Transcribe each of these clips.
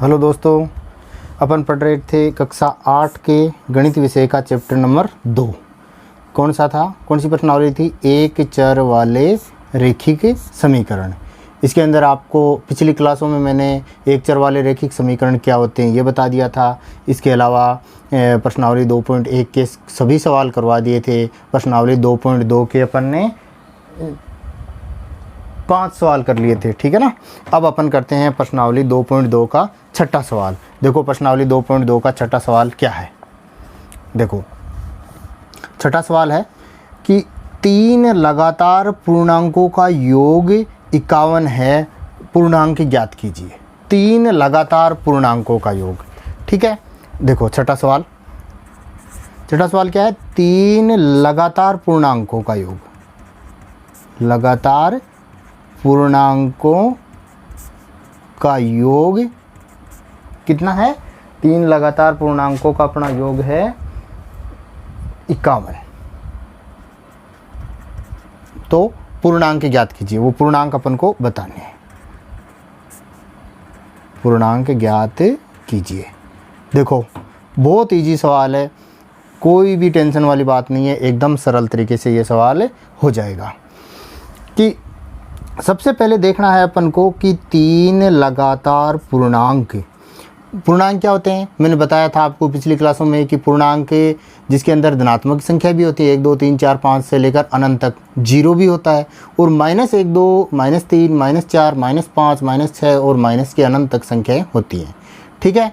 Hello दोस्तों, अपन पढ़ रहे थे कक्षा 8 के गणित विषय का चैप्टर नंबर 2। कौन सा था, कौन सी प्रश्नावली थी? एक चर वाले रैखिक समीकरण। इसके अंदर आपको पिछली क्लासों में मैंने एक चर वाले रैखिक समीकरण क्या होते हैं ये बता दिया था। इसके अलावा प्रश्नावली 2.1 के सभी सवाल करवा दिए थे। प्रश्नावली 2.2 के अपन ने 5 सवाल कर लिए थे, ठीक है ना। अब अपन करते हैं प्रश्नावली 2.2 का छठा सवाल। देखो प्रश्नावली 2.2 का छठा सवाल क्या है। देखो छठा सवाल है कि 3 लगातार पूर्णांकों का योग 51 है, पूर्णांक ज्ञात कीजिए। 3 लगातार पूर्णांकों का योग, ठीक है। देखो छठा सवाल क्या है? 3 लगातार पूर्णांकों का योग। लगातार पूर्णांकों का योग कितना है? 3 लगातार पूर्णांकों का अपना योग है 51। तो पूर्णांक ज्ञात कीजिए। वो पूर्णांक अपन को बताने हैं। पूर्णांक ज्ञात कीजिए। देखो बहुत इजी सवाल है, कोई भी टेंशन वाली बात नहीं है, एकदम सरल तरीके से ये सवाल हो जाएगा। कि सबसे पहले देखना है अपन को कि 3 लगातार पूर्णांक क्या होते हैं। मैंने बताया था आपको पिछली क्लासों में कि पूर्णांक जिसके अंदर धनात्मक संख्या भी होती है 1 2 3 4 5 से लेकर अनंत तक, 0 भी होता है, और -1 2 -3 -4 -5 -6 और माइनस के अनंत तक संख्याएं होती हैं, ठीक है।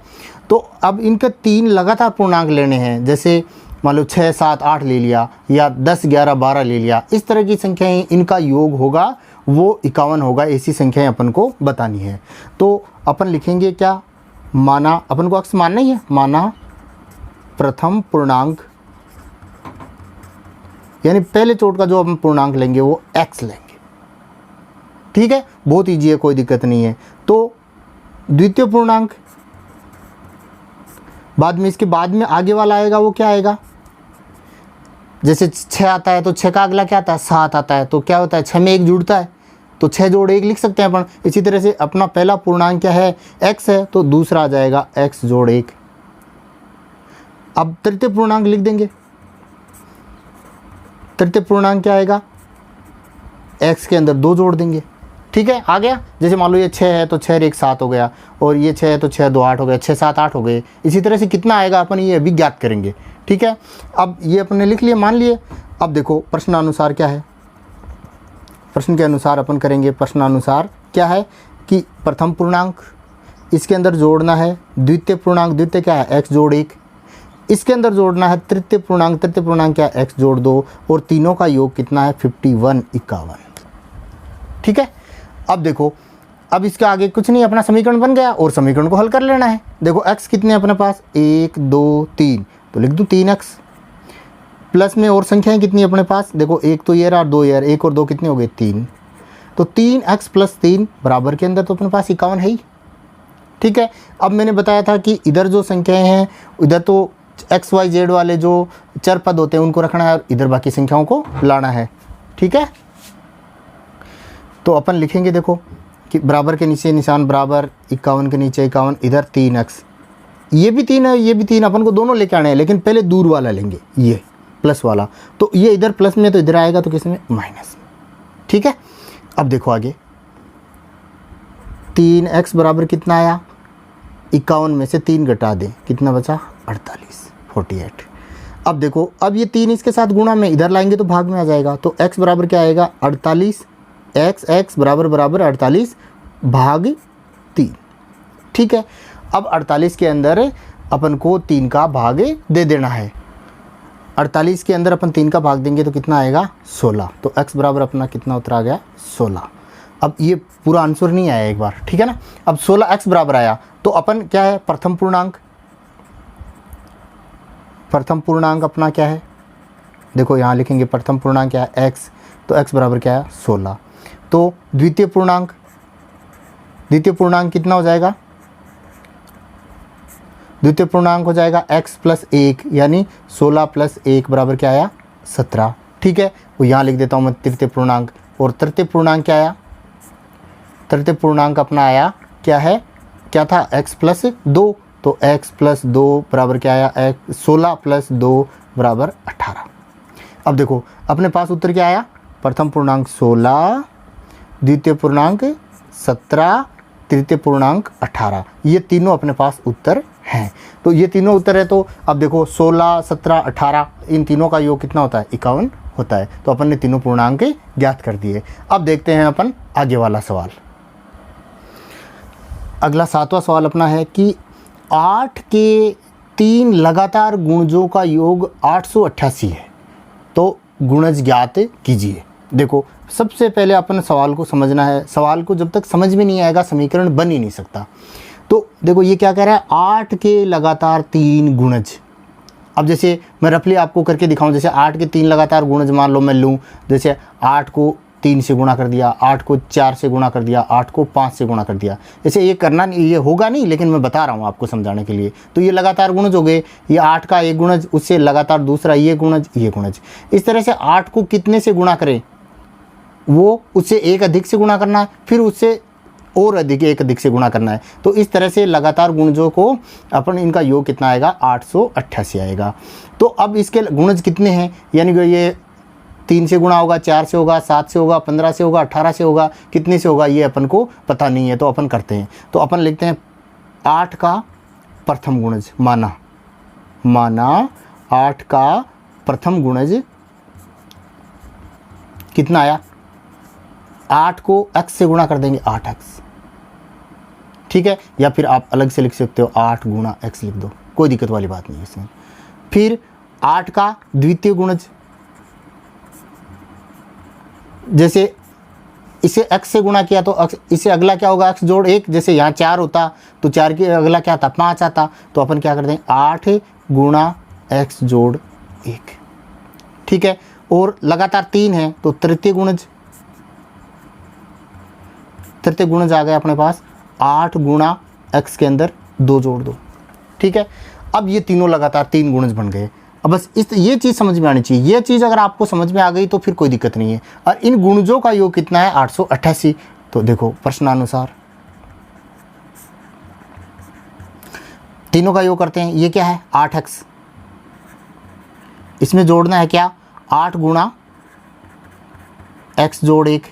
तो अब इनके 3 लगातार पूर्णांक लेने हैं। जैसे मान लो 6 7 8 ले लिया, या 10 11 12 ले लिया, इस तरह की संख्याएं, इनका योग होगा वो 51 होगा। ऐसी संख्याएं अपन को बतानी है। तो अपन लिखेंगे क्या? माना, अपन को अक्स मानना ही है, माना प्रथम पूर्णांक, यानी पहले चोट का जो अपन पूर्णांक लेंगे वो x लेंगे, ठीक है। बहुत ईजी है, कोई दिक्कत नहीं है। तो द्वितीय पूर्णांक बाद में, इसके बाद में आगे वाला आएगा वो क्या आएगा? जैसे 6 आता है तो 6 का अगला क्या आता है? 7 आता है। तो क्या होता है? 6 में 1 जुड़ता है, तो 6 जोड़ 1 लिख सकते हैं अपन। इसी तरह से अपना पहला पूर्णांक क्या है? x है, तो दूसरा आ जाएगा x जोड़ 1। अब तृतीय पूर्णांक लिख देंगे। तृतीय पूर्णांक क्या आएगा? x के अंदर 2 जोड़ देंगे, ठीक है। आ गया। जैसे मान लो ये 6 है तो 6 और 1 7 हो गया, और ये 6 है तो 6 2 8 हो गया, 6 7 8 हो गए। इसी तरह से कितना आएगा अपन ये अभी ज्ञात करेंगे, ठीक है। अब ये अपने लिख लिए, मान लिए। अब देखो प्रश्नानुसार क्या है। प्रश्न के अनुसार अपन करेंगे। प्रश्नानुसार क्या है कि प्रथम पूर्णांक इसके अंदर जोड़ना है, द्वितीय पूर्णांक, द्वितीय क्या है? x जोड़ 1। इसके अंदर जोड़ना है तृतीय पूर्णांक, तृतीय पूर्णांक क्या है? x जोड़ 2। और तीनों का योग कितना है? 51 51, ठीक है। अब देखो, अब इसके आगे कुछ नहीं, अपना समीकरण बन गया और समीकरण को हल कर लेना है। देखो x कितने अपने पास? 1 2 3, तो लिख दूँ 3x। प्लस में और संख्याएं कितनी अपने पास? देखो 1 तो ये रहा, 2 ये, 1 और 2 कितने हो गए? 3। तो 3x + 3 बराबर के अंदर तो अपने पास 51 है ही, ठीक है। अब मैंने बताया था कि इधर जो संख्याएं हैं, इधर तो x y z वाले जो चर पद होते हैं उनको रखना है, और इधर बाकी संख्याओं को लाना है, ठीक है। तो अपन लिखेंगे, देखो कि बराबर के नीचे निशान बराबर, 51 के नीचे 51, इधर 3x, ये भी 3 है, ये भी 3, अपन को दोनों लेके आने हैं, लेकिन पहले दूर वाला लेंगे, ये प्लस वाला। तो ये इधर प्लस में तो इधर आएगा, तो किसमें? माइनस में, ठीक है। अब देखो आगे 3x बराबर कितना आया? 51 में से 3 घटा दें, कितना बचा? 48। अब देखो, अब ये 3 इसके साथ गुणा में इधर लाएंगे तो भाग में आ जाएगा। तो x बराबर क्या आएगा? 48। x बराबर 48 भाग 3, ठीक है। अब 48 के अंदर अपन को 3 का भाग दे देना है। 48 के अंदर अपन 3 का भाग देंगे तो कितना आएगा? 16। तो x बराबर अपना कितना उत्तर आ गया? 16। अब ये पूरा आंसर नहीं आया एक बार, ठीक है ना। अब 16x बराबर आया, तो अपन क्या है? प्रथम पूर्णांक। प्रथम पूर्णांक अपना क्या है? देखो यहाँ लिखेंगे प्रथम पूर्णांक क्या है? x। तो x बराबर क्या है? 16। तो द्वितीय पूर्णांक, द्वितीय पूर्णांक कितना हो जाएगा? द्वितीय पूर्णांक हो जाएगा x + 1, यानी 16 + 1 बराबर क्या आया? 17, ठीक है। वो यहाँ लिख देता हूँ मैं तृतीय पूर्णांक। और तृतीय पूर्णांक क्या आया? तृतीय पूर्णांक अपना आया क्या है? क्या था, x प्लस 2, तो x प्लस 2 बराबर क्या आया, 16 प्लस 2 बराबर 18। अब देखो अपने पास उत्तर क्या आया, प्रथम पूर्णांक 16, द्वितीय पूर्णांक 17, तृतीय पूर्णांक 18, ये तीनों अपने पास उत्तर हैं। तो ये तीनों उत्तर है, तो अब देखो 16, 17, 18 इन तीनों का योग कितना होता है, 51 होता है। तो अपन ने तीनों पूर्णांक ज्ञात कर दिए। अब देखते हैं अपन आगे वाला सवाल। अगला 7वां सवाल अपना है कि 8 के 3 लगातार गुणजों का योग 888 है, तो गुणज ज्ञात कीजिए। देखो सबसे पहले अपन सवाल को समझना है, सवाल को जब तक समझ में नहीं आएगा समीकरण बन ही नहीं सकता। तो देखो ये क्या कह रहा है, 8 के लगातार 3 गुणज। अब जैसे मैं रफली आपको करके दिखाऊं, जैसे 8 के 3 लगातार गुणज मान लो मैं लूँ, जैसे 8 को 3 से गुणा कर दिया, 8 को 4 से गुणा कर दिया, 8 को 5 से गुणा कर दिया। जैसे ये करना नहीं, ये होगा नहीं, लेकिन मैं बता रहा हूँ आपको समझाने के लिए। तो ये लगातार गुणज हो गए, ये 8 का एक गुणज, उससे लगातार दूसरा ये गुणज, ये गुणज। इस तरह से 8 को कितने से गुणा करें, वो उससे एक अधिक से गुणा करना है, फिर उससे और अधिक एक अधिक से गुणा करना है। तो इस तरह से लगातार गुणजों को अपन इनका योग कितना आएगा, 888 आएगा। तो अब इसके गुणज कितने हैं, यानी कि ये 3 से गुणा होगा, 4 से होगा, 7 से होगा, 15 से होगा, 18 से होगा, कितने से होगा ये अपन को पता नहीं है। तो अपन करते हैं, तो अपन लिखते हैं 8 का प्रथम गुणज, माना 8 का प्रथम गुणज कितना आया, 8 को x से गुणा कर देंगे, 8x, ठीक है। या फिर आप अलग से लिख सकते हो, 8 गुणा x लिख दो, कोई दिक्कत वाली बात नहीं है इसमें। फिर 8 का द्वितीय गुणज, जैसे इसे x से गुणा किया तो इसे अगला क्या होगा, x जोड़ 1। जैसे यहाँ 4 होता तो 4 के अगला क्या आता, 5 आता। तो अपन क्या कर दें, 8 गुणा x जोड़ 1, ठीक है। और लगातार 3 है तो तृतीय गुणज आ गया अपने पास, 8 गुणा x के अंदर 2 जोड़ 2, ठीक है। अब ये तीनों लगातार 3 गुणज बन गए। अब बस ये चीज़ समझ में आनी चाहिए। ये चीज़ अगर आपको समझ में आ गई तो फिर कोई दिक्कत नहीं है। और इन गुणजों का योग कितना है, 888। तो देखो प्रश्नानुसार तीनों का योग करते हैं। ये क्या है, 8x, इसमें जोड़ना है क्या, 8 गुणा x जोड़ 1,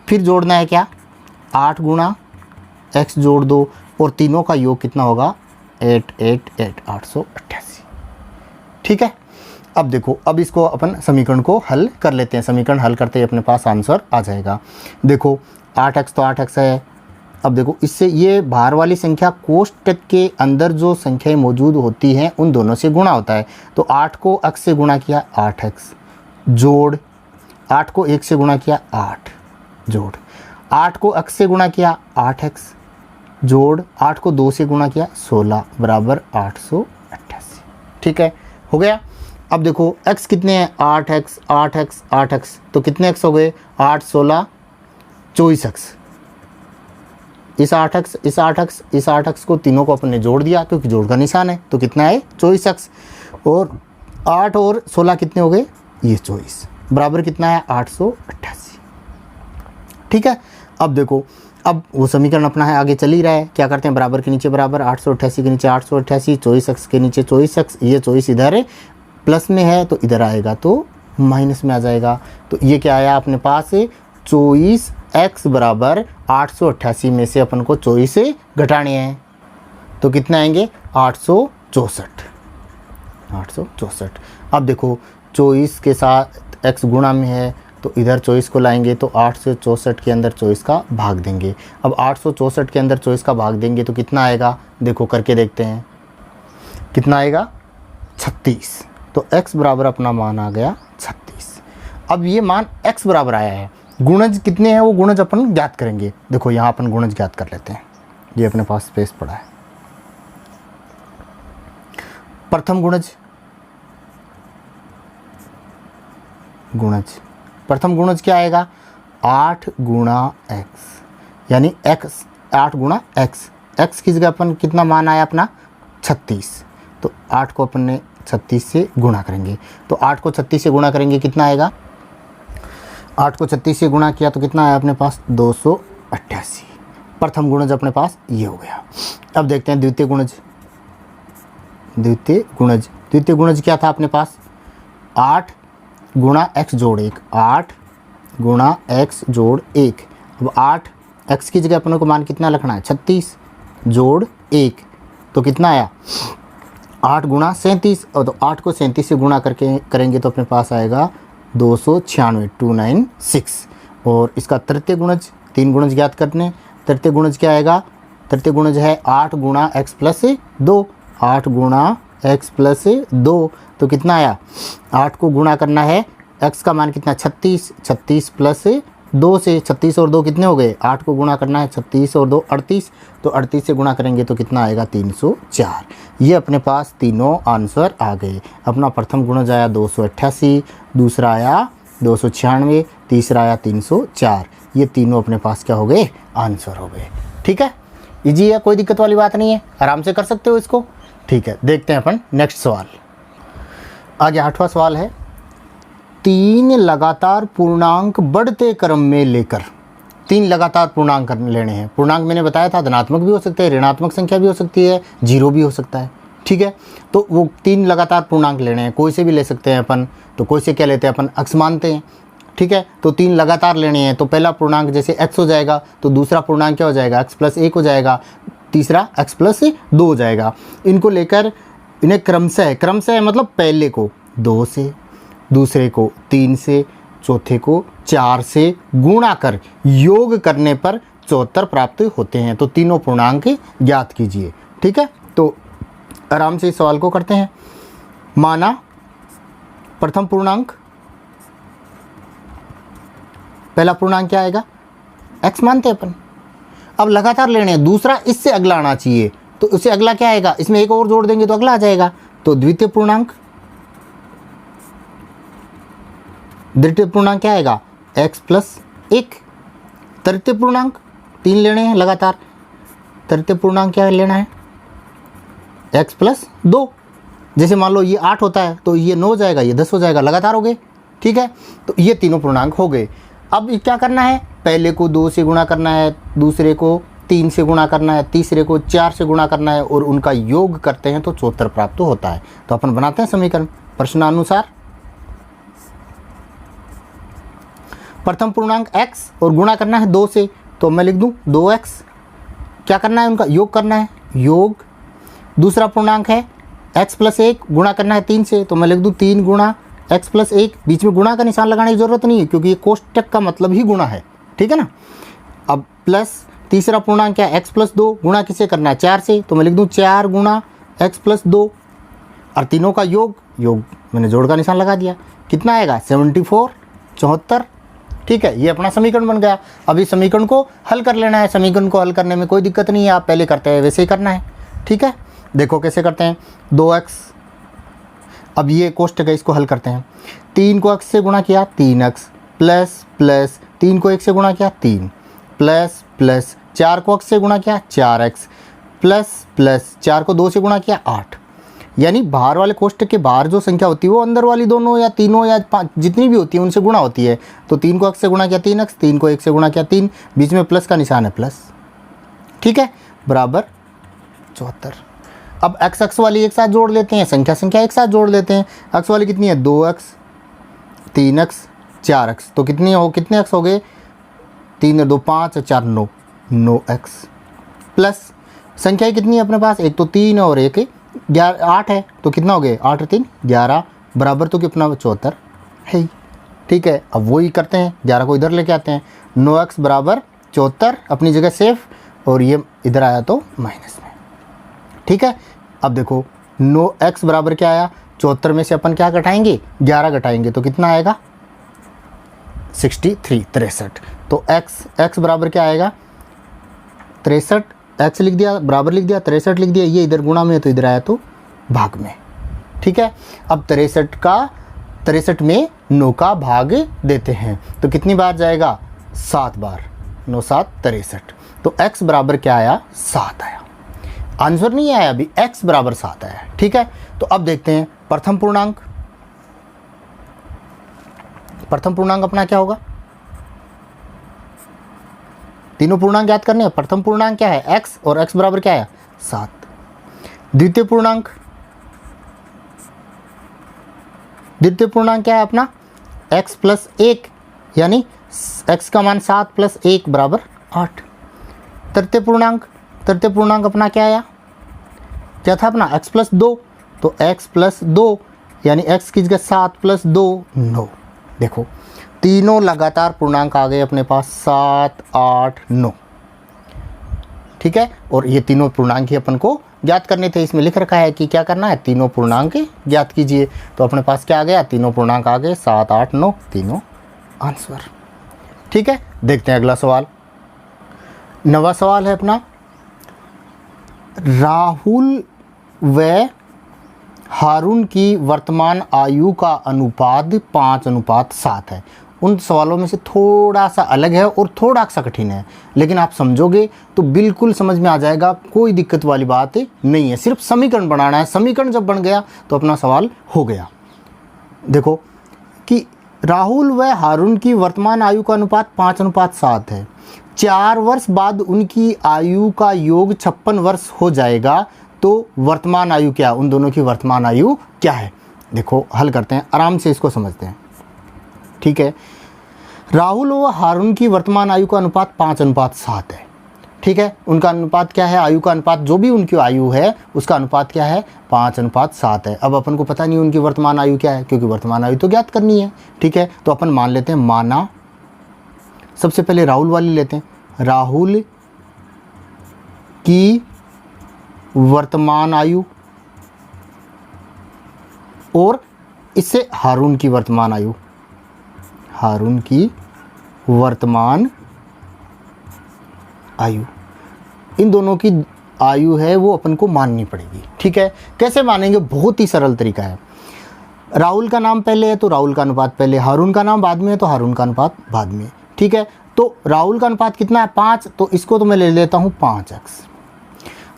फिर जोड़ना है क्या, 8 गुणा x जोड़ 2, और तीनों का योग कितना होगा, 888, ठीक है। अब देखो, अब इसको अपन समीकरण को हल कर लेते हैं। समीकरण हल करते ही अपने पास आंसर आ जाएगा। देखो 8x तो 8x है। अब देखो इससे ये बाहर वाली संख्या कोष्टक के अंदर जो संख्याएं मौजूद होती हैं उन दोनों से गुणा होता है। तो 8 को x से गुणा किया, 8x जोड़ 8 को 1 से गुणा किया, 8 जोड़ 8 को x से गुणा किया, 8x जोड़ 8 को 2 से गुणा किया, 16 बराबर 888, ठीक है, हो गया। अब देखो x कितने हैं, 8x 8x 8x, तो कितने x हो गए, 8 16 24x। इस 8x इस 8x इस 8x को तीनों को अपन ने जोड़ दिया क्योंकि जोड़ का निशान है, तो कितना है 24x। और 8 और 16 कितने हो गए, ये 24 बराबर कितना है 888, ठीक है। अब देखो, अब वो समीकरण अपना है आगे चल ही रहा है। क्या करते हैं, बराबर के नीचे बराबर, 888 के नीचे 888, 24x के नीचे 24x, ये 24 इधर है प्लस में है तो इधर आएगा तो माइनस में आ जाएगा। तो ये क्या आया अपने पास, 24x बराबर 888 में से अपन को 24 से घटाने हैं तो कितने आएंगे, 864। अब देखो 24 के साथ x गुणा में है तो इधर 24 को लाएंगे तो 864 के अंदर 24 का भाग देंगे। अब 864 के अंदर 24 का भाग देंगे तो कितना आएगा, देखो करके देखते हैं कितना आएगा, 36। तो x बराबर अपना मान आ गया 36। अब ये मान x बराबर आया है, गुणज कितने हैं वो गुणज अपन ज्ञात करेंगे। देखो यहाँ अपन गुणज ज्ञात कर लेते हैं, ये अपने पास स्पेस पड़ा है। प्रथम प्रथम गुणज क्या आएगा, 8 गुणा x, यानी x 8 गुणा x की जगह अपन कितना मान आया अपना 36। तो 8 को अपन ने 36 से गुणा करेंगे, तो 8 को 36 से गुणा करेंगे कितना आएगा, 8 को 36 से गुणा किया तो कितना आया अपने पास 288 प्रथम गुणज अपने पास ये हो गया। अब देखते हैं द्वितीय गुणज। द्वितीय गुणज क्या था अपने पास, 8 गुणा x जोड़ 1, 8 गुणा x जोड़ 1। अब 8 x की जगह अपने को मान कितना रखना है, 36 जोड़ 1, तो कितना आया 8 गुणा 37, और तो 8 को 37 से गुणा करके करेंगे तो अपने पास आएगा 296, 296। और इसका तृतीय गुणज, 3 गुणज ज्ञात करने, तृतीय गुणज क्या आएगा, तृतीय गुणज है 8 गुणा x प्लस 2, 8 गुणा x प्लस 2, तो कितना आया, 8 को गुणा करना है, x का मान कितना 36, 36 प्लस 2 से, 36 और 2 कितने हो गए, 8 को गुणा करना है, 36 और 2 38, तो 38 से गुणा करेंगे तो कितना आएगा 304। ये अपने पास तीनों आंसर आ गए। अपना प्रथम गुणज आया 288, दूसरा आया 296, तीसरा आया 304। ये तीनों अपने पास क्या हो गए, आंसर हो गए। ठीक है, इजी है, कोई दिक्कत वाली बात नहीं है, आराम से कर सकते हो इसको। ठीक है, देखते हैं अपन नेक्स्ट सवाल। आगे 8वां सवाल है, 3 लगातार पूर्णांक बढ़ते क्रम में लेकर, 3 लगातार पूर्णांक लेने हैं। पूर्णांक मैंने बताया था धनात्मक भी हो सकते हैं, ऋणात्मक संख्या भी हो सकती है, जीरो भी हो सकता है। ठीक है, तो वो 3 लगातार पूर्णांक लेने हैं, कोई से भी ले सकते हैं अपन। तो कोई से क्या लेते हैं अपन, x मानते हैं। ठीक है, तो 3 लगातार लेने हैं, तो पहला पूर्णांक जैसे x हो जाएगा, तो दूसरा पूर्णांक क्या हो जाएगा, x प्लस 1 हो जाएगा, तीसरा x प्लस 2 हो जाएगा। इनको लेकर इन्हें क्रमशः मतलब पहले को 2 से, दूसरे को 3 से, चौथे को 4 से गुणा कर योग करने पर 74 प्राप्त होते हैं। तो तीनों पूर्णांक ज्ञात कीजिए। ठीक है, तो आराम से इस सवाल को करते हैं। माना प्रथम पूर्णांक, पहला पूर्णांक क्या आएगा, x मानते हैं अपन। अब लगातार लेने हैं, दूसरा इससे अगला आना चाहिए, तो उससे अगला क्या आएगा, इसमें एक और जोड़ देंगे तो अगला आ जाएगा। तो द्वितीय पूर्णांक क्या आएगा, x प्लस 1। तृतीय पूर्णांक 3 लेने हैं लगातार, तृतीय पूर्णांक क्या लेना है, x प्लस 2। जैसे मान लो ये 8 होता है तो ये 9 हो जाएगा, ये 10 हो जाएगा, लगातार हो गए। ठीक है, तो ये तीनों पूर्णांक हो गए। अब क्या करना है, पहले को 2 से गुणा करना है, दूसरे को 3 से गुणा करना है, तीसरे को 4 से गुणा करना है, और उनका योग करते हैं तो 74 प्राप्त होता है। तो अपन बनाते हैं समीकरण प्रश्नानुसार। प्रथम पूर्णांक x और गुणा करना है 2 से, तो मैं लिख दूं 2x। क्या करना है, उनका योग करना है, योग। दूसरा पूर्णांक है x प्लस 1, गुणा करना है 3 से, तो मैं लिख दूं 3 गुणा x प्लस 1। बीच में गुणा का निशान लगाने की जरूरत नहीं है क्योंकि ये कोष्टक का मतलब ही गुणा है। ठीक है ना। अब प्लस तीसरा पूर्णांक क्या है, x प्लस 2, गुणा किससे करना है, 4 से, तो मैं लिख दूं 4 गुणा x प्लस 2, और तीनों का योग मैंने जोड़ का निशान लगा दिया। कितना आएगा, 74, 74। ठीक है, ये अपना समीकरण बन गया। अब इस समीकरण को हल कर लेना है। समीकरण को हल करने में कोई दिक्कत नहीं है, आप पहले करते हैं वैसे ही करना है। ठीक है, देखो कैसे करते हैं, 2x, अब ये कोष्टक है, इसको हल करते हैं। 3 को x से गुणा किया 3x, प्लस प्लस 3 को 1 से गुणा किया 3, प्लस प्लस 4 को x से गुणा किया 4x, प्लस प्लस 4 को 2 से गुणा किया 8। यानी बाहर वाले कोष्टक के बाहर जो संख्या होती है वो अंदर वाली दोनों या तीनों या 5 जितनी भी होती है उनसे गुणा होती है। तो 3 को x से गुणा किया 3x, 3 को 1 से गुणा किया 3, बीच में प्लस का निशान है प्लस। ठीक है, बराबर 74। अब x वाली एक साथ जोड़ लेते हैं, संख्या एक साथ जोड़ लेते हैं। x वाली कितनी है, 2x, 3x, 4x, तो कितने x हो गए, 3 2 5 4 9, 9x, प्लस संख्या कितनी है अपने पास, एक तो 3 और एक 8 है, तो कितना हो गए, 8 3 11, बराबर तो कितना 74 है। ठीक है, अब वही करते हैं, 11 को इधर लेके आते हैं, 9x बराबर 74 अपनी जगह सेफ, और ये इधर आया तो माइनस में। ठीक है, अब देखो 9x बराबर क्या आया, 74 में से अपन क्या घटाएंगे, 11 घटाएंगे, तो कितना आएगा 63। तो x बराबर क्या आएगा 63, x लिख दिया, बराबर लिख दिया, 63 लिख दिया, ये इधर गुणा में है तो इधर आया तो भाग में। ठीक है, अब 63 में 9 का भाग देते हैं तो कितनी बार जाएगा, 7 बार, 9 7 63। तो x बराबर क्या आया, 7 आया। आंसर नहीं आया अभी, x बराबर 7 आया। ठीक है, तो अब देखते हैं प्रथम पूर्णांक। प्रथम पूर्णांक अपना क्या होगा, तीनों पूर्णांक ज्ञात करने हैं। प्रथम पूर्णांक क्या है x और x बराबर क्या है 7। द्वितीय पूर्णांक क्या है अपना x प्लस 1 यानी x का मान 7 प्लस 1 बराबर 8। तृतीय पूर्णांक अपना क्या आया, क्या था अपना x प्लस 2, तो x प्लस 2 यानी x की जगह 7 प्लस 2 9। देखो तीनों लगातार पूर्णांक आ गए अपने पास 7 8 9, ठीक है। और ये तीनों पूर्णांक ही अपन को ज्ञात करने थे। इसमें लिख रखा है कि क्या करना है, तीनों पूर्णांक ज्ञात कीजिए। तो अपने पास क्या आ गया, तीनों पूर्णांक आ गए 7 8 9, तीनों आंसर, ठीक है। देखते हैं अगला सवाल। 9वां सवाल है अपना, राहुल व हारून की वर्तमान आयु का अनुपात 5:7 है। उन सवालों में से थोड़ा सा अलग है और थोड़ा सा कठिन है, लेकिन आप समझोगे तो बिल्कुल समझ में आ जाएगा, कोई दिक्कत वाली बात नहीं है। सिर्फ समीकरण बनाना है, समीकरण जब बन गया तो अपना सवाल हो गया। देखो कि राहुल व हारून की वर्तमान आयु का अनुपात 5:7 है। 4 वर्ष बाद उनकी आयु का योग 56 वर्ष हो जाएगा, तो वर्तमान आयु क्या, उन दोनों की वर्तमान आयु क्या है। देखो हल करते हैं, आराम से इसको समझते हैं, ठीक है। राहुल व हारून की वर्तमान आयु का अनुपात 5:7 है, ठीक है। उनका अनुपात क्या है, आयु का अनुपात, जो भी उनकी आयु है उसका अनुपात क्या है 5:7 है। अब अपन को पता नहीं उनकी वर्तमान आयु क्या है, क्योंकि वर्तमान आयु तो ज्ञात करनी है, ठीक है। तो अपन मान लेते हैं, माना सबसे पहले राहुल वाली लेते हैं, राहुल की वर्तमान आयु और इससे हारून की वर्तमान आयु, हारून की वर्तमान आयु, इन दोनों की आयु है वो अपन को माननी पड़ेगी, ठीक है। कैसे मानेंगे, बहुत ही सरल तरीका है। राहुल का नाम पहले है तो राहुल का अनुपात पहले, हारून का नाम बाद में है तो हारून का अनुपात बाद में, ठीक है। तो राहुल का अनुपात कितना है 5, तो इसको तो मैं ले लेता हूँ 5x।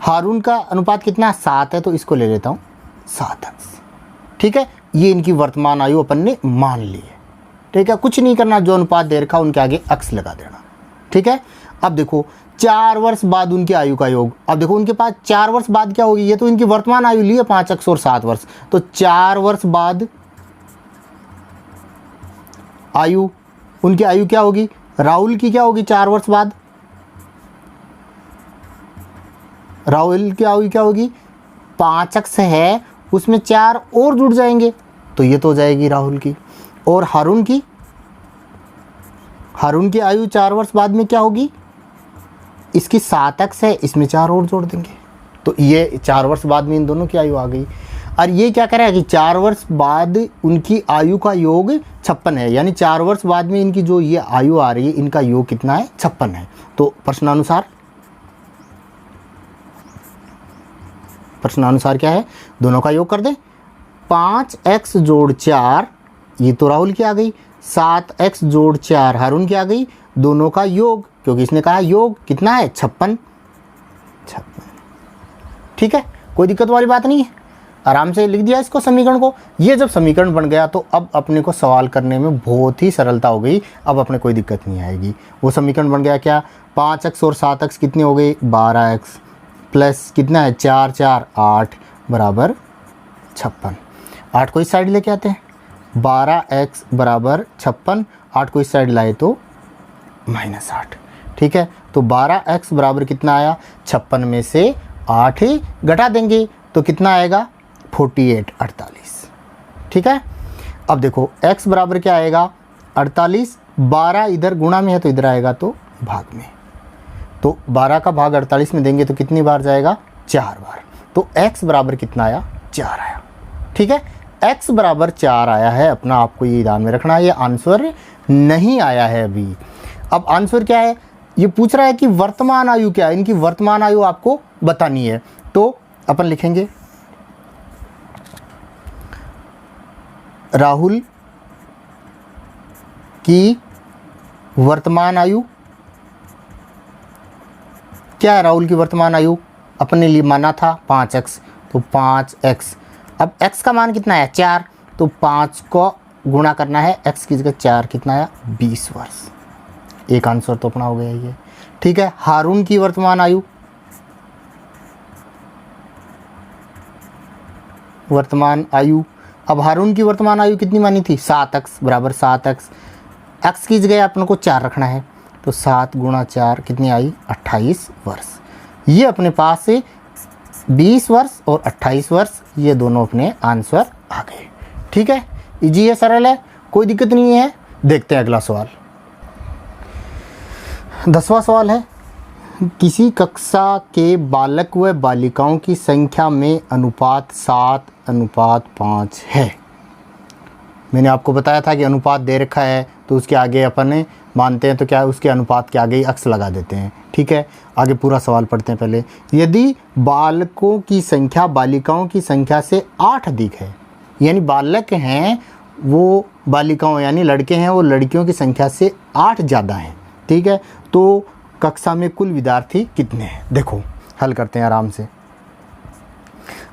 हारून का अनुपात कितना है 7 है, तो इसको ले लेता हूँ 7x, ठीक है। ये इनकी वर्तमान आयु अपन ने मान ली है, ठीक है। कुछ नहीं करना, जो अनुपात दे रखा उनके आगे x लगा देना, ठीक है। अब देखो 4 वर्ष बाद उनकी आयु का योग, अब देखो उनके पास 4 वर्ष बाद क्या होगी, ये तो इनकी वर्तमान आयु ली है 5x और 7 वर्ष, तो 4 वर्ष बाद आयु, उनकी आयु क्या होगी, राहुल की क्या होगी 4 वर्ष बाद, राहुल की आयु क्या होगी 5x है, उसमें 4 और जुड़ जाएंगे तो ये तो हो जाएगी राहुल की। और हारून की आयु 4 वर्ष बाद में क्या होगी, इसकी 7x है, इसमें 4 और जोड़ देंगे तो ये 4 वर्ष बाद में इन दोनों की आयु आ गई। और ये क्या कह रहा है कि 4 वर्ष बाद उनकी आयु का योग 56 है, यानी 4 वर्ष बाद में इनकी जो ये आयु आ रही है इनका योग कितना है 56 है। तो प्रश्नानुसार क्या है, दोनों का योग कर दें, 5x जोड़ 4 ये तो राहुल की आ गई, 7x जोड़ 4 हारून की आ गई, दोनों का योग, क्योंकि इसने कहा योग कितना है 56, ठीक है। कोई दिक्कत वाली बात नहीं है, आराम से लिख दिया इसको समीकरण को। ये जब समीकरण बन गया तो अब अपने को सवाल करने में बहुत ही सरलता हो गई, अब अपने कोई दिक्कत नहीं आएगी। वो समीकरण बन गया क्या, 5x और 7x कितनी हो गई 12x, प्लस कितना है 4 4 8 बराबर 56। 8 को इस साइड लेके आते हैं, 12x बराबर 56, 8 को इस साइड लाए तो -8, ठीक है। तो 12x बराबर कितना आया, 56 में से 8 ही घटा देंगे तो कितना आएगा 48, ठीक है। अब देखो x बराबर क्या आएगा 48, 12 इधर गुणा में है तो इधर आएगा तो भाग में, तो 12 का भाग 48 में देंगे तो कितनी बार जाएगा 4 बार, तो x बराबर कितना आया 4 आया, ठीक है। x बराबर 4 आया है अपना, आपको ये ध्यान में रखना है, ये आंसर नहीं आया है अभी। अब आंसर क्या है, ये पूछ रहा है कि वर्तमान आयु क्या है, इनकी वर्तमान आयु आपको बतानी है। तो अपन लिखेंगे राहुल की वर्तमान आयु क्या है, राहुल की वर्तमान आयु अपने लिए माना था 5x, तो 5x, अब x का मान कितना है 4, तो 5 को गुणा करना है, x की जगह 4 कितना आया 20 वर्ष। एक आंसर तो अपना हो गया ये, ठीक है। हारून की वर्तमान आयु, अब हारून की वर्तमान आयु कितनी मानी थी? 7x बराबर 7x, x की जगह अपन को 4 रखना है, तो 7 गुणा 4 कितनी आई? 28 वर्ष। ये अपने पास 20 वर्ष और 28 वर्ष, ये दोनों अपने आंसर आ गए। ठीक है, इजी है, सरल है, कोई दिक्कत नहीं है। देखते हैं अगला सवाल। 10वां सवाल है, किसी कक्षा के बालक व बालिकाओं की संख्या में अनुपात 7:5 है। मैंने आपको बताया था कि अनुपात दे रखा है तो उसके आगे अपन मानते हैं तो क्या, उसके अनुपात के आगे ही अक्स लगा देते हैं। ठीक है, आगे पूरा सवाल पढ़ते हैं पहले। यदि बालकों की संख्या बालिकाओं की संख्या से 8 अधिक है, यानी बालक हैं वो बालिकाओं यानी लड़के हैं वो लड़कियों की संख्या से 8 ज़्यादा हैं। ठीक है, तो कक्षा में कुल विद्यार्थी कितने हैं? देखो हल करते हैं आराम से।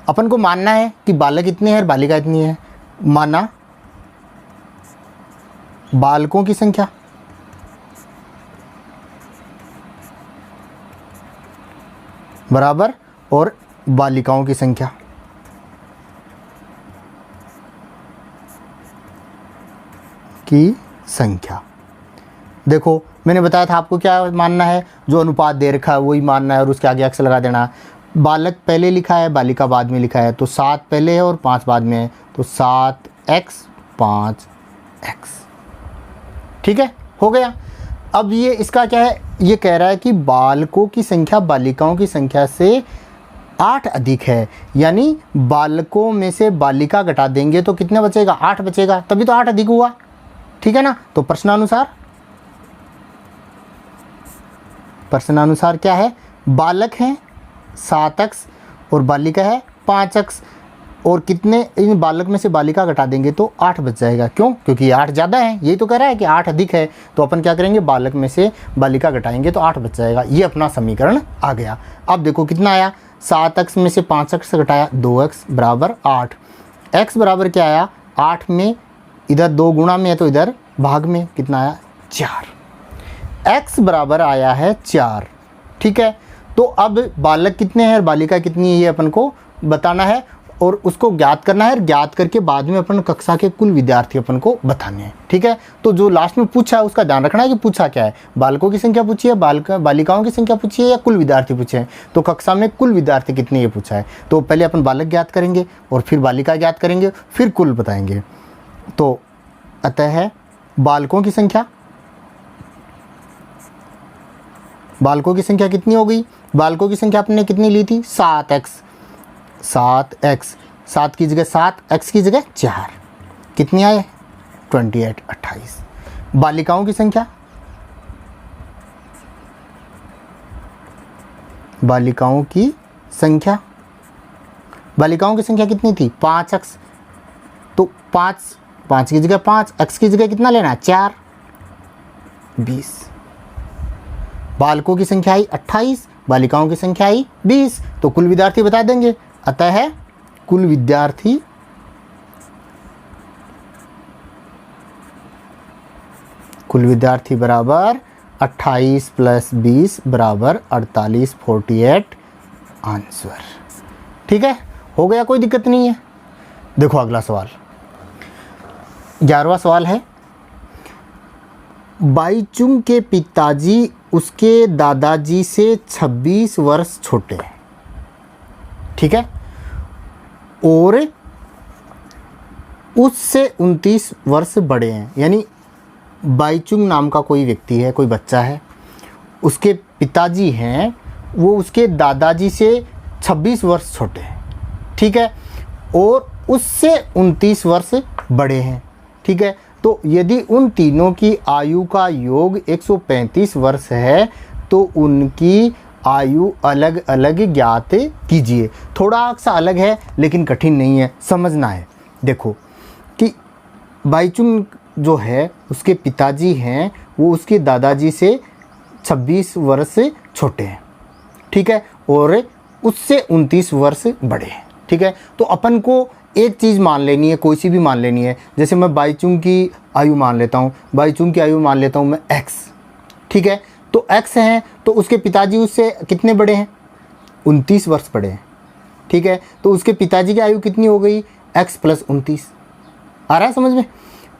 अपन को मानना है कि बालक इतने हैं और बालिका इतनी है। माना बालकों की संख्या बराबर और बालिकाओं की संख्या देखो मैंने बताया था आपको क्या मानना है, जो अनुपात दे रखा है वही मानना है और उसके आगे एक्स लगा देना। बालक पहले लिखा है, बालिका बाद में लिखा है, तो 7 पहले है और 5 बाद में है, तो 7x 5x। ठीक है, हो गया। अब ये इसका क्या है, ये कह रहा है कि बालकों की संख्या बालिकाओं की संख्या से 8 अधिक है, यानी बालकों में से बालिका घटा देंगे तो कितने बचेगा? 8 बचेगा, तभी तो 8 अधिक हुआ। ठीक है ना, तो प्रश्नानुसार क्या है, बालक हैं 7x और बालिका है 5x, और कितने, इन बालक में से बालिका घटा देंगे तो 8 बच जाएगा। क्यों? क्योंकि 8 ज़्यादा है, यही तो कह रहा है कि 8 अधिक है, तो अपन क्या करेंगे, बालक में से बालिका घटाएंगे तो 8 बच जाएगा। ये अपना समीकरण आ गया। अब देखो कितना आया, 7x में से 5x घटाया 2x बराबर 8। x बराबर क्या आया, 8 में इधर 2 गुणा में है तो इधर भाग में कितना आया, 4। x बराबर आया है 4। ठीक है, तो अब बालक कितने हैं और बालिका कितनी है ये अपन को बताना है और उसको ज्ञात करना है। ज्ञात करके बाद में अपन कक्षा के कुल विद्यार्थी अपन को बताने हैं। ठीक है, तो जो लास्ट में पूछा है उसका ध्यान रखना है कि पूछा क्या है, बालकों की संख्या पूछी है, बालिकाओं की संख्या पूछी है या कुल विद्यार्थी पूछे हैं। तो कक्षा में कुल विद्यार्थी कितने ये पूछा है, तो पहले अपन बालक ज्ञात करेंगे और फिर बालिका ज्ञात करेंगे, फिर कुल बताएंगे। तो अतः है बालकों की संख्या कितनी हो गई, बालकों की संख्या अपने कितनी ली थी, 7x 7 की जगह 7, x की जगह 4, कितनी आए 28। बालिकाओं की संख्या कितनी थी, 5x, तो 5 की जगह 5, x की जगह कितना लेना है 4, 20। बालकों की संख्या आई 28, बालिकाओं की संख्या आई 20, तो कुल विद्यार्थी बता देंगे। अतः है कुल विद्यार्थी बराबर 28 + 20 बराबर 48, 48 आंसर। ठीक है, हो गया, कोई दिक्कत नहीं है। देखो अगला सवाल, 11वां सवाल है, बाईचुंग के पिताजी उसके दादाजी से 26 वर्ष छोटे हैं। ठीक है, और उससे 29 वर्ष बड़े हैं, यानी बाईचुंग नाम का कोई व्यक्ति है, कोई बच्चा है, उसके पिताजी हैं वो उसके दादाजी से 26 वर्ष छोटे हैं। ठीक है, और उससे 29 वर्ष बड़े हैं। ठीक है, तो यदि उन तीनों की आयु का योग 135 वर्ष है तो उनकी आयु अलग अलग ज्ञात कीजिए। थोड़ा सा अलग है लेकिन कठिन नहीं है, समझना है। देखो कि बाईचुंग जो है उसके पिताजी हैं वो उसके दादाजी से 26 वर्ष छोटे हैं। ठीक है, और उससे 29 वर्ष बड़े हैं। ठीक है, तो अपन को एक चीज़ मान लेनी है, कोई सी भी मान लेनी है। जैसे मैं बाईचुंग की आयु मान लेता हूँ, बाईचुंग की आयु मान लेता हूँ मैं x। ठीक है, तो x हैं तो उसके पिताजी उससे कितने बड़े हैं, 29 वर्ष बड़े हैं। ठीक है, तो उसके पिताजी की आयु कितनी हो गई, x प्लस 29। आ रहा है समझ में।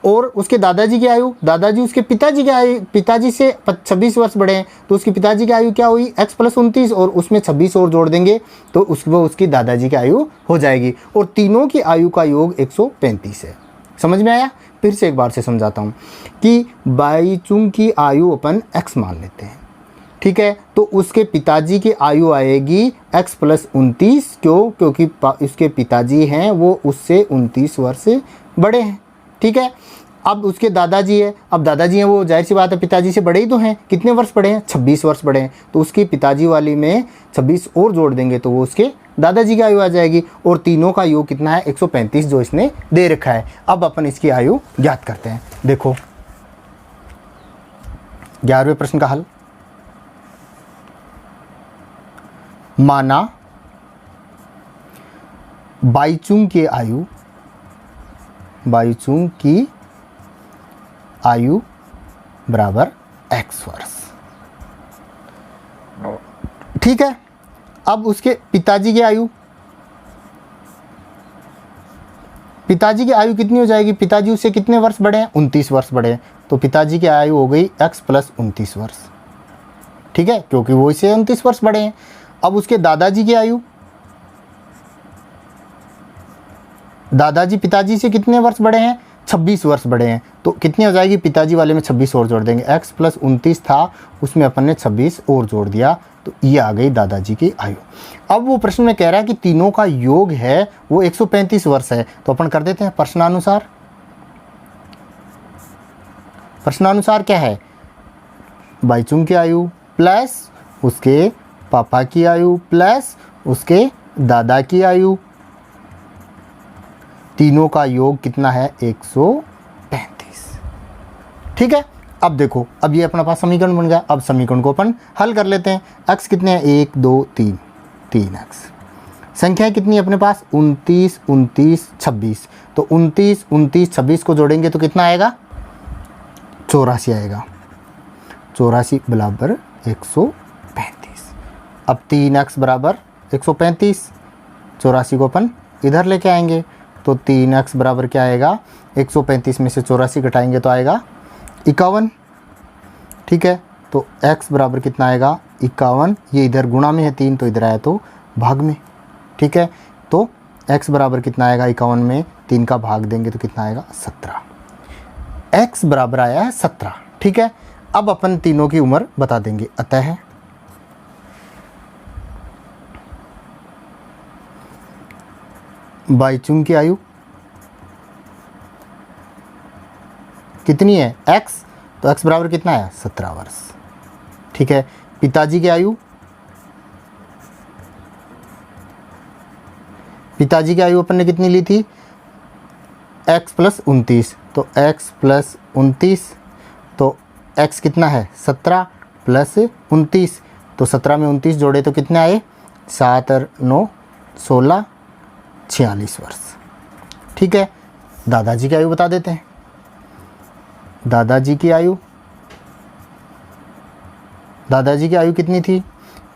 और उसके दादाजी की आयु, दादाजी उसके पिताजी की आयु, पिताजी से 26 वर्ष बड़े हैं, तो उसके पिताजी की आयु क्या हुई, x प्लस 29 और उसमें 26 और जोड़ देंगे तो वो उसकी दादाजी की आयु हो जाएगी। और तीनों की आयु का योग 135 है। समझ में आया। फिर से एक बार से समझाता हूँ कि बाईचुंग की आयु अपन x मान लेते हैं। ठीक है, तो उसके पिताजी की आयु आएगी x प्लस 29। क्यों, क्योंकि उसके पिताजी हैं वो उससे 29 वर्ष बड़े हैं। ठीक है, अब उसके दादाजी है, अब दादाजी हैं वो जाहिर सी बात है पिताजी से बड़े ही तो हैं। कितने वर्ष बड़े हैं, 26 वर्ष बड़े हैं। तो उसकी पिताजी वाली में 26 और जोड़ देंगे तो वो उसके दादाजी की आयु आ जाएगी। और तीनों का योग कितना है, 135 जो इसने दे रखा है। अब अपन इसकी आयु ज्ञात करते हैं। देखो 11वें प्रश्न का हल। माना बाईचुंग की आयु बराबर x वर्ष। ठीक है, अब उसके पिताजी की आयु कितनी हो जाएगी, पिताजी उससे कितने वर्ष बड़े हैं, 29 वर्ष बड़े हैं। तो पिताजी की आयु हो गई x प्लस 29 वर्ष। ठीक है, क्योंकि वो इससे 29 वर्ष बड़े हैं। अब उसके दादाजी की आयु, दादाजी पिताजी से कितने वर्ष बड़े हैं, 26 वर्ष बड़े हैं। तो कितनी हो जाएगी, पिताजी वाले में 26 और जोड़ देंगे। x प्लस 29 था उसमें अपन ने 26 और जोड़ दिया तो ये आ गई दादाजी की आयु। अब वो प्रश्न में कह रहा है कि तीनों का योग है वो 135 वर्ष है। तो अपन कर देते हैं प्रश्नानुसार क्या है, बाईचुंग की आयु प्लस उसके पापा की आयु प्लस उसके दादा की आयु, तीनों का योग कितना है, 135। ठीक है, अब देखो अब ये अपना पास समीकरण बन गया। अब समीकरण को अपन हल कर लेते हैं। x कितने हैं, 1 2 3, 3x। संख्या कितनी है अपने पास, 29 29 26। तो 29 29 26 को जोड़ेंगे तो कितना आएगा, 84 आएगा। 84 बराबर 135। अब 3x बराबर 135, 84 को अपन इधर लेके आएंगे तो 3x बराबर क्या आएगा, 135 में से 84 घटाएंगे तो आएगा 51। ठीक है, तो x बराबर कितना आएगा, 51। ये इधर गुणा में है 3 तो इधर आया तो भाग में। ठीक है, तो x बराबर कितना आएगा, 51 में 3 का भाग देंगे तो कितना आएगा, 17। x बराबर आया है 17। ठीक है, अब अपन तीनों की उम्र बता देंगे। अतः बाईचुंग की आयु कितनी है, x, तो x बराबर कितना है, 17 वर्ष। ठीक है, पिताजी की आयु, अपन ने कितनी ली थी, x प्लस 29। तो x प्लस 29, तो x कितना है, 17 प्लस 29। तो 17 में 29 जोड़े तो कितने आए, 7 और 9 16, 46 वर्ष। ठीक है, दादाजी की आयु बता देते हैं। दादाजी की आयु कितनी थी,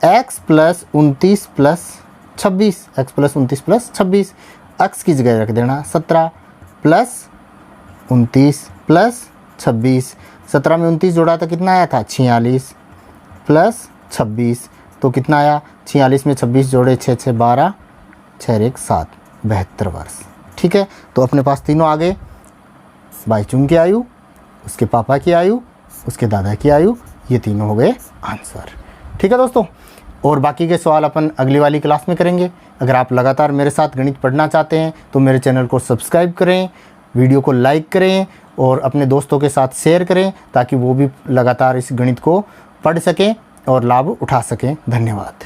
x plus 29 plus 26, x plus 29 plus 26, x की जगह रख देना 17 प्लस 29 प्लस 26। 17 में 29 जोड़ा तो कितना आया था, 46 प्लस 26, तो कितना आया, 46 में 26 जोड़े 6 6 12, 6 1 7, 72 वर्ष। ठीक है, तो अपने पास तीनों आ गए, बाईचुंग की आयु, उसके पापा की आयु, उसके दादा की आयु, ये तीनों हो गए आंसर। ठीक है दोस्तों, और बाकी के सवाल अपन अगली वाली क्लास में करेंगे। अगर आप लगातार मेरे साथ गणित पढ़ना चाहते हैं तो मेरे चैनल को सब्सक्राइब करें, वीडियो को लाइक करें और अपने दोस्तों के साथ शेयर करें ताकि वो भी लगातार इस गणित को पढ़ सकें और लाभ उठा सकें। धन्यवाद।